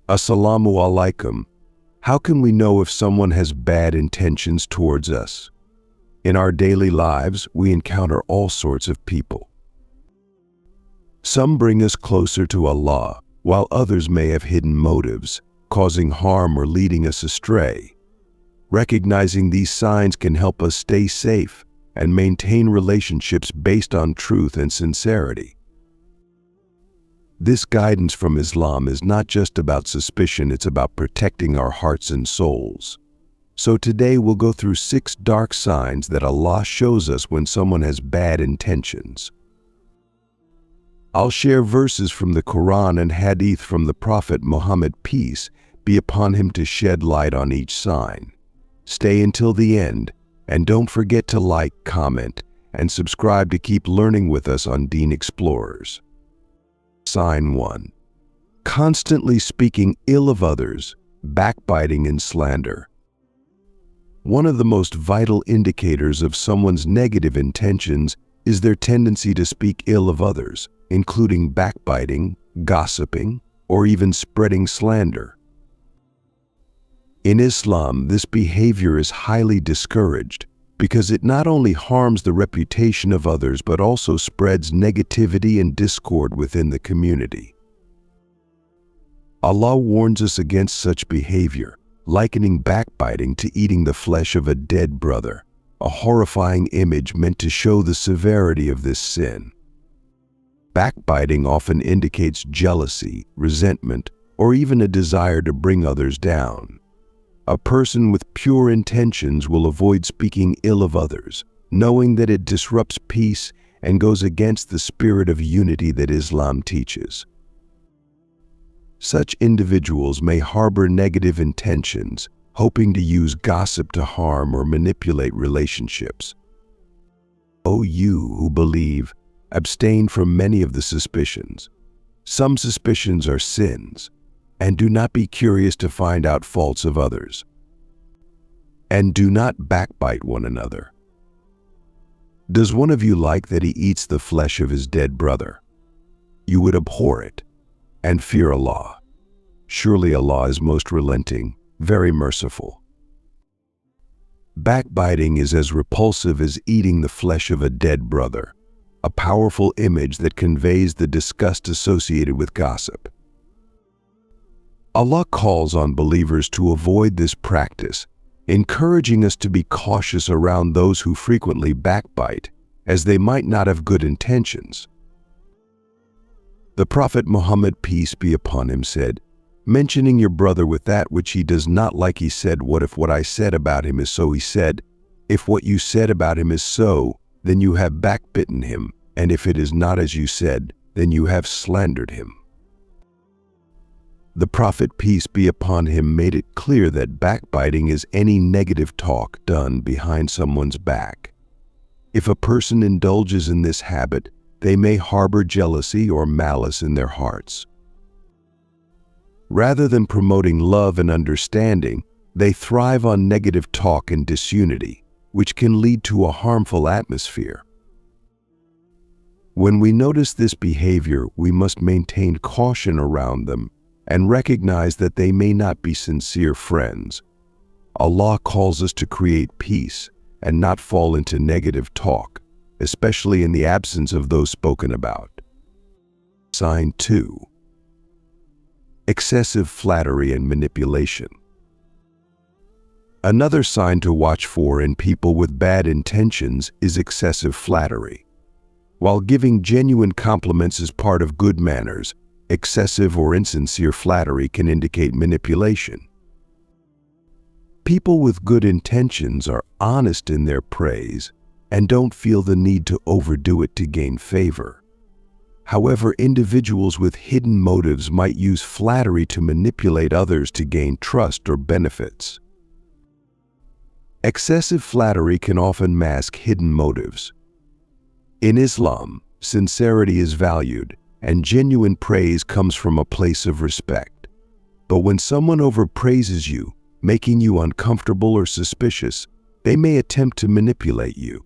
Assalamu Alaikum. How can we know if someone has bad intentions towards us? In our daily lives, we encounter all sorts of people. Some bring us closer to Allah, while others may have hidden motives, causing harm or leading us astray. Recognizing these signs can help us stay safe and maintain relationships based on truth and sincerity. This guidance from Islam is not just about suspicion, it's about protecting our hearts and souls. So today we'll go through 6 dark signs that Allah shows us when someone has bad intentions. I'll share verses from the Quran and Hadith from the Prophet Muhammad, peace be upon him, to shed light on each sign. Stay until the end, and don't forget to like, comment, and subscribe to keep learning with us on Deen Explorers. Sign 1. Constantly speaking ill of others, backbiting and slander. One of the most vital indicators of someone's negative intentions is their tendency to speak ill of others, including backbiting, gossiping, or even spreading slander. In Islam, this behavior is highly discouraged because it not only harms the reputation of others but also spreads negativity and discord within the community. Allah warns us against such behavior, likening backbiting to eating the flesh of a dead brother, a horrifying image meant to show the severity of this sin. Backbiting often indicates jealousy, resentment, or even a desire to bring others down. A person with pure intentions will avoid speaking ill of others, knowing that it disrupts peace and goes against the spirit of unity that Islam teaches. Such individuals may harbor negative intentions, hoping to use gossip to harm or manipulate relationships. O you who believe, abstain from many of the suspicions. Some suspicions are sins, and do not be curious to find out faults of others. And do not backbite one another. Does one of you like that he eats the flesh of his dead brother? You would abhor it, and fear Allah. Surely Allah is most relenting, very merciful. Backbiting is as repulsive as eating the flesh of a dead brother, a powerful image that conveys the disgust associated with gossip. Allah calls on believers to avoid this practice, encouraging us to be cautious around those who frequently backbite, as they might not have good intentions. The Prophet Muhammad, peace be upon him, said, mentioning your brother with that which he does not like, he said, what if what I said about him is so? He said, if what you said about him is so, then you have backbitten him, and if it is not as you said, then you have slandered him. The Prophet, peace be upon him, made it clear that backbiting is any negative talk done behind someone's back. If a person indulges in this habit, they may harbor jealousy or malice in their hearts. Rather than promoting love and understanding, they thrive on negative talk and disunity, which can lead to a harmful atmosphere. When we notice this behavior, we must maintain caution around them and recognize that they may not be sincere friends. Allah calls us to create peace and not fall into negative talk, especially in the absence of those spoken about. Sign 2. Excessive flattery and manipulation. Another sign to watch for in people with bad intentions is excessive flattery. While giving genuine compliments is part of good manners, excessive or insincere flattery can indicate manipulation. People with good intentions are honest in their praise and don't feel the need to overdo it to gain favor. However, individuals with hidden motives might use flattery to manipulate others to gain trust or benefits. Excessive flattery can often mask hidden motives. In Islam, sincerity is valued, and genuine praise comes from a place of respect. But when someone overpraises you, making you uncomfortable or suspicious, they may attempt to manipulate you.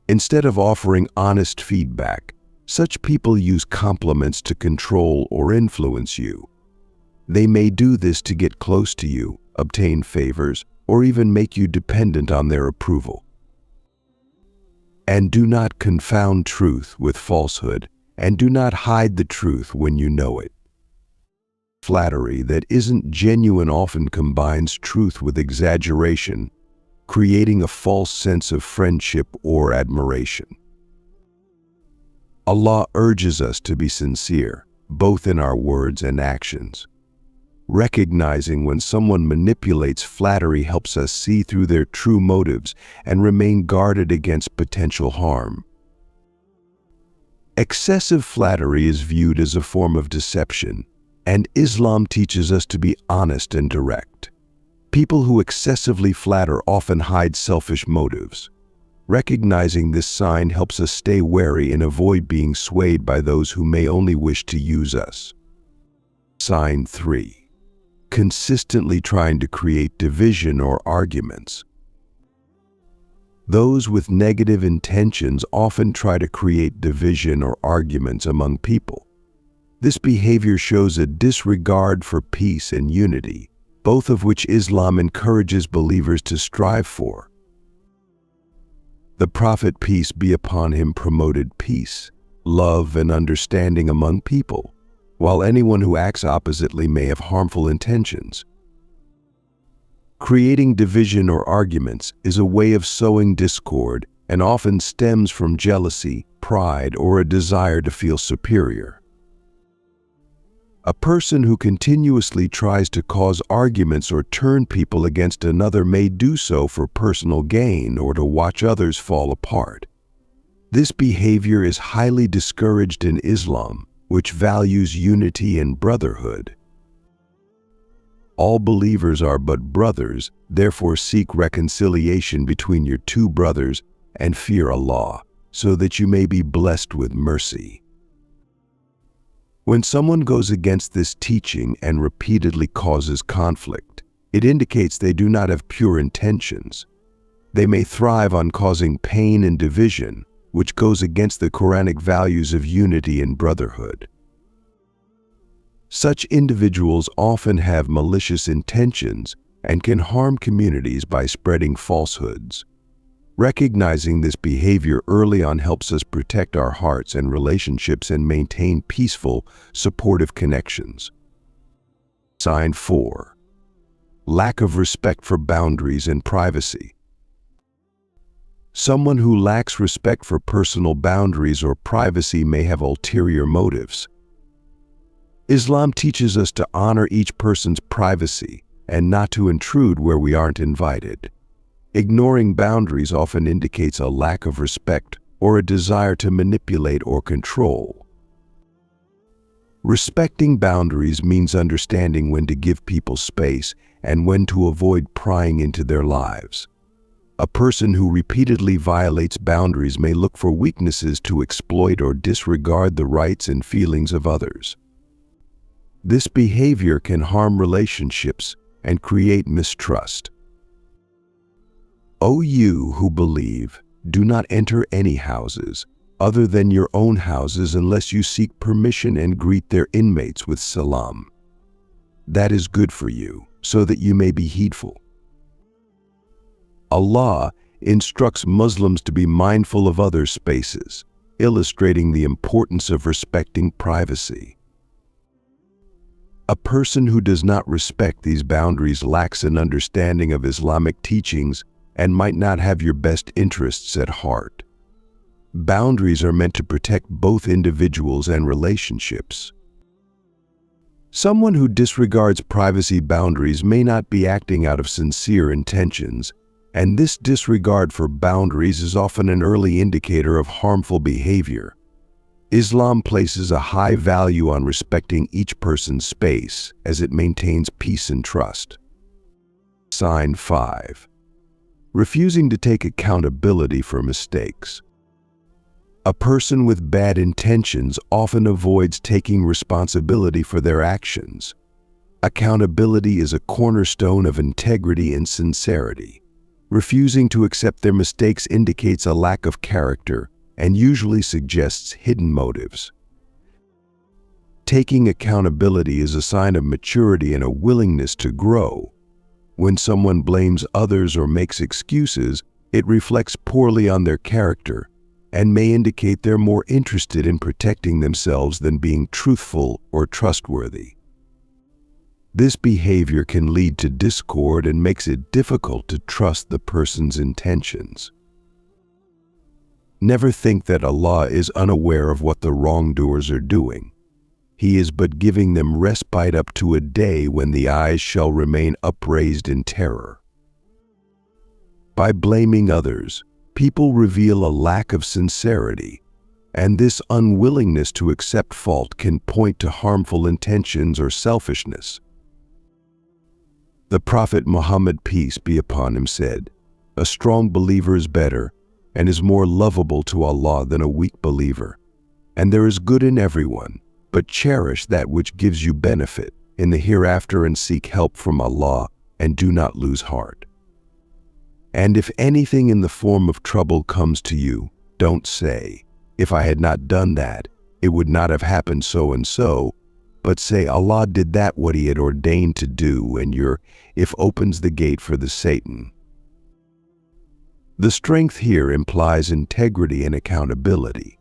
Instead of offering honest feedback, such people use compliments to control or influence you, They may do this to get close to you, obtain favors, or even make you dependent on their approval. And do not confound truth with falsehood, and do not hide the truth when you know it. Flattery that isn't genuine often combines truth with exaggeration, creating a false sense of friendship or admiration. Allah urges us to be sincere, both in our words and actions. Recognizing when someone manipulates flattery helps us see through their true motives and remain guarded against potential harm. Excessive flattery is viewed as a form of deception, and Islam teaches us to be honest and direct. People who excessively flatter often hide selfish motives. Recognizing this sign helps us stay wary and avoid being swayed by those who may only wish to use us. Sign 3. Consistently trying to create division or arguments. Those with negative intentions often try to create division or arguments among people. This behavior shows a disregard for peace and unity, both of which Islam encourages believers to strive for. The Prophet, peace be upon him, promoted peace, love, and understanding among people, while anyone who acts oppositely may have harmful intentions. Creating division or arguments is a way of sowing discord and often stems from jealousy, pride, or a desire to feel superior. A person who continuously tries to cause arguments or turn people against another may do so for personal gain or to watch others fall apart. This behavior is highly discouraged in Islam, which values unity and brotherhood. All believers are but brothers, therefore seek reconciliation between your two brothers and fear Allah, so that you may be blessed with mercy. When someone goes against this teaching and repeatedly causes conflict, it indicates they do not have pure intentions. They may thrive on causing pain and division, which goes against the Quranic values of unity and brotherhood. Such individuals often have malicious intentions and can harm communities by spreading falsehoods. Recognizing this behavior early on helps us protect our hearts and relationships and maintain peaceful, supportive connections. Sign 4. Lack of respect for boundaries and privacy. Someone who lacks respect for personal boundaries or privacy may have ulterior motives. Islam teaches us to honor each person's privacy and not to intrude where we aren't invited. Ignoring boundaries often indicates a lack of respect or a desire to manipulate or control. Respecting boundaries means understanding when to give people space and when to avoid prying into their lives. A person who repeatedly violates boundaries may look for weaknesses to exploit or disregard the rights and feelings of others. This behavior can harm relationships and create mistrust. O you who believe, do not enter any houses other than your own houses unless you seek permission and greet their inmates with salam. That is good for you, so that you may be heedful. Allah instructs Muslims to be mindful of other spaces, illustrating the importance of respecting privacy. A person who does not respect these boundaries lacks an understanding of Islamic teachings and might not have your best interests at heart. Boundaries are meant to protect both individuals and relationships. Someone who disregards privacy boundaries may not be acting out of sincere intentions, and this disregard for boundaries is often an early indicator of harmful behavior. Islam places a high value on respecting each person's space as it maintains peace and trust. Sign 5. Refusing to take accountability for mistakes. A person with bad intentions often avoids taking responsibility for their actions. Accountability is a cornerstone of integrity and sincerity. Refusing to accept their mistakes indicates a lack of character and usually suggests hidden motives. Taking accountability is a sign of maturity and a willingness to grow. When someone blames others or makes excuses, it reflects poorly on their character and may indicate they're more interested in protecting themselves than being truthful or trustworthy. This behavior can lead to discord and makes it difficult to trust the person's intentions. Never think that Allah is unaware of what the wrongdoers are doing. He is but giving them respite up to a day when the eyes shall remain upraised in terror. By blaming others, people reveal a lack of sincerity, and this unwillingness to accept fault can point to harmful intentions or selfishness. The Prophet Muhammad, peace be upon him, said, "A strong believer is better and is more lovable to Allah than a weak believer. And there is good in everyone, but cherish that which gives you benefit in the hereafter and seek help from Allah and do not lose heart. And if anything in the form of trouble comes to you, don't say, 'If I had not done that, it would not have happened so and so,' but say, 'Allah did that what He had ordained to do,' and your 'if' opens the gate for the Satan." The strength here implies integrity and accountability.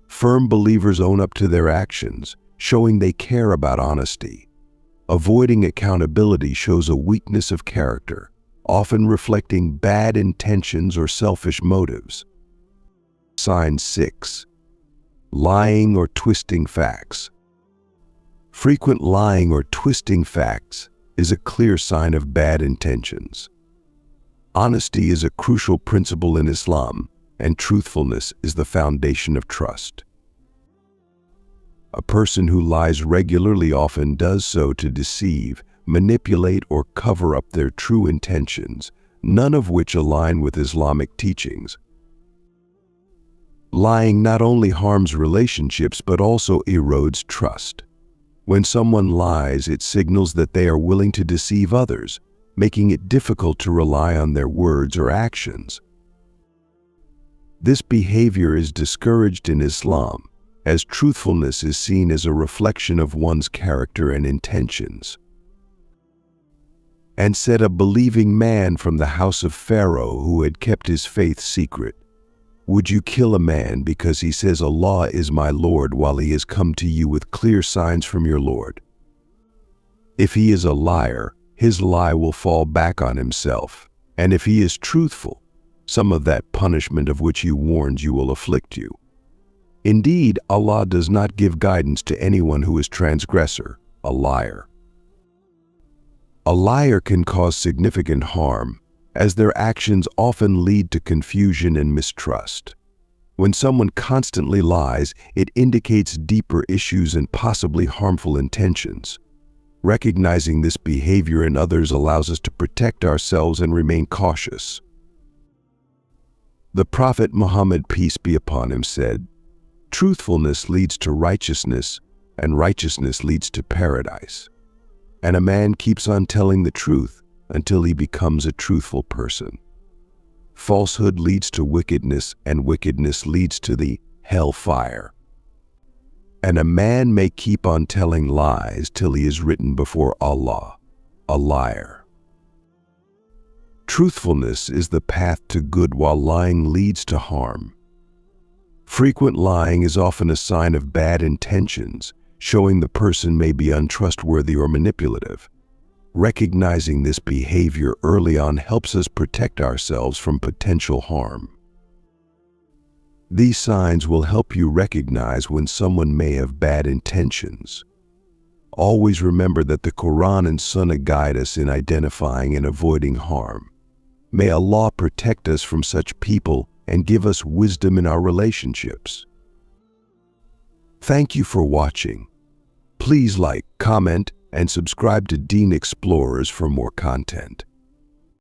Firm believers own up to their actions, showing they care about honesty. Avoiding accountability shows a weakness of character, often reflecting bad intentions or selfish motives. Sign 6. Lying or twisting facts. Frequent lying or twisting facts is a clear sign of bad intentions. Honesty is a crucial principle in Islam, and truthfulness is the foundation of trust. A person who lies regularly often does so to deceive, manipulate, or cover up their true intentions, none of which align with Islamic teachings. Lying not only harms relationships but also erodes trust. When someone lies, it signals that they are willing to deceive others, making it difficult to rely on their words or actions. This behavior is discouraged in Islam, as truthfulness is seen as a reflection of one's character and intentions. And said a believing man from the house of Pharaoh who had kept his faith secret, "Would you kill a man because he says Allah is my Lord while he has come to you with clear signs from your Lord? If he is a liar, his lie will fall back on himself, and if he is truthful, some of that punishment of which he warns you will afflict you. Indeed, Allah does not give guidance to anyone who is transgressor, a liar." A liar can cause significant harm, as their actions often lead to confusion and mistrust. When someone constantly lies, it indicates deeper issues and possibly harmful intentions. Recognizing this behavior in others allows us to protect ourselves and remain cautious. The Prophet Muhammad, peace be upon him, said, "Truthfulness leads to righteousness, and righteousness leads to paradise. And a man keeps on telling the truth until he becomes a truthful person. Falsehood leads to wickedness, and wickedness leads to the hellfire. And a man may keep on telling lies till he is written before Allah, a liar." Truthfulness is the path to good, while lying leads to harm. Frequent lying is often a sign of bad intentions, showing the person may be untrustworthy or manipulative. Recognizing this behavior early on helps us protect ourselves from potential harm. These signs will help you recognize when someone may have bad intentions. Always remember that the Quran and Sunnah guide us in identifying and avoiding harm. May Allah protect us from such people and give us wisdom in our relationships. Thank you for watching. Please like, comment, and subscribe to Deen Explorers for more content.